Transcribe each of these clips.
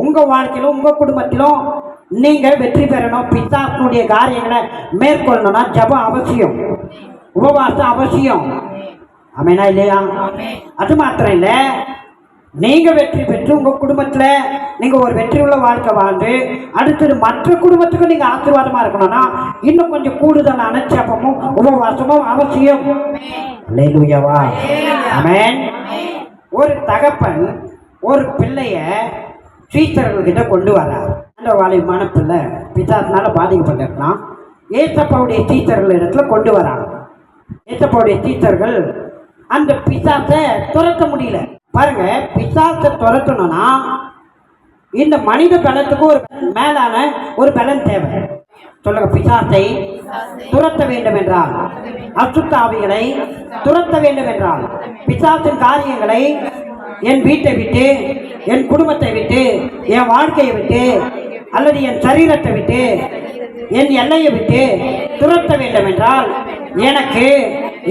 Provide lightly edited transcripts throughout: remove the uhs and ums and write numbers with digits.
உங்கள் வாழ்க்கையிலும் உங்கள் குடும்பத்திலும் நீங்கள் வெற்றி பெறணும், பிசாசுடைய காரியங்களை மேற்கொள்ளணும்னா ஜபம் அவசியம், உபவாசம் அவசியம். ஆமேனா இல்லையா? அது மாத்திரம் இல்லை, நீங்கள் வெற்றி பெற்று உங்கள் குடும்பத்தில் நீங்கள் ஒரு வெற்றி உள்ள வாழ்க்கை வாழ்ந்து அடுத்தது மற்ற குடும்பத்துக்கு நீங்கள் ஆசீர்வாதமாக இருக்கணும்னா இன்னும் கொஞ்சம் கூடுதலான ஜபமும் உபவாசமும் அவசியம். அல்லேலூயாவா? ஆமென். ஒரு தகப்பன் ஒரு பிள்ளைய சீச்சர்கள்கிட்ட கொண்டு வரார். அந்த வாலிபமான பிள்ளை பிசாசினால பாதிக்கப்பட்டிருக்கலாம். ஏசப்பாவுடைய சீச்சர்கள் இடத்துல கொண்டு வராங்க. ஏசப்பாவுடைய சீச்சர்கள் அந்த பிசாசை துரத்த முடியல. பாருங்க, பிசாசை துரத்தணும்னா இந்த மனித பலத்துக்கு ஒரு மேலான ஒரு பலன் தேவை. சொல்லுங்க, பிசாசை துரத்த வேண்டும் என்றால், அசுத்த ஆவிகளை துரத்த வேண்டும் என்றால், பிசாசின் காரியங்களை என் வீட்டை விட்டு, என் குடும்பத்தை விட்டு, என் வாழ்க்கையை விட்டு, அல்லது என் சரீரத்தை விட்டு, என் எல்லையை விட்டு துரத்த வேண்டும் என்றால் எனக்கு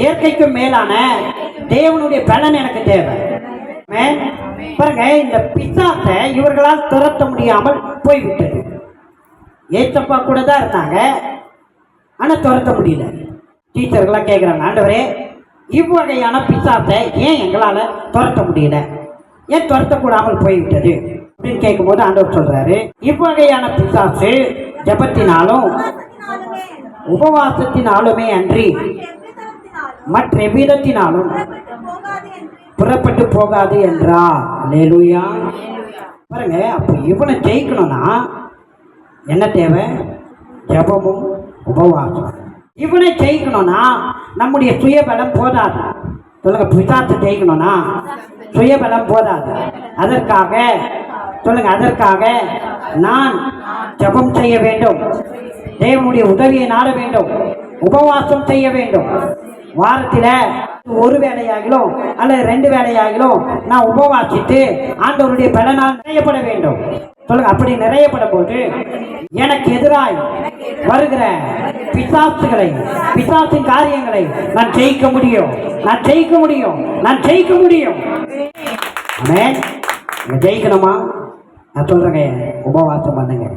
இயற்கைக்கும் மேலான தேவனுடைய பலன் எனக்கு தேவை. பாருங்க, இந்த பிசாசை இவர்களால் துரத்த முடியாமல் போய்விட்டது. ஏசப்பா கூட தான் இருந்தாங்க, ஆனால் துரத்த முடியல. டீச்சர்களாக கேட்குறாங்க, ஆண்டவரே இவ்வகையான பிசாசை ஏன் எங்களால் துரத்த முடியல, ஏன் துரத்தக்கூடாமல் போய்விட்டது அப்படின்னு கேட்கும்போது ஆண்டவர் சொல்றாரு, இவ்வகையான பிசாசு ஜபத்தினாலும் உபவாசத்தினாலுமே அன்றி மற்ற எவ்விதத்தினாலும் புறப்பட்டு போகாது என்றார். அல்லேலூயா. பாருங்க, அப்போ இவனை ஜெயிக்கணும்னா என்ன தேவை? ஜபமும் உபவாசம். இவனை ஜெயிக்கணும்னா நம்முடைய சுயபலம் போதாது. சொல்லுங்க, பிசாசை ஜெயிக்கணும்னா சுயபலம் போதாது. அதற்காக சொல்லுங்க, அதற்காக நான் ஜபம் செய்ய வேண்டும், தேவனுடைய உதவியை நாட வேண்டும், உபவாசம் செய்ய வேண்டும். வாரத்தில் ஒரு வேளையாகிலும் அல்லது 2 வேளையாகிலும் நான் உபவாசித்து ஆண்டவருடைய பலனால் நிறையப்பட வேண்டும். சொல்லுங்க, அப்படி நிறையப்படும் போது எனக்கு எதிராய் வருகிற பிசாசுகளை, பிசாசின் காரியங்களை நான் ஜெயிக்க முடியும், நான் ஜெயிக்க முடியும், நான் ஜெயிக்க முடியும். ஜெயிக்கணுமா? நான் சொல்றேங்க, உபவாசம் பண்ணுங்க.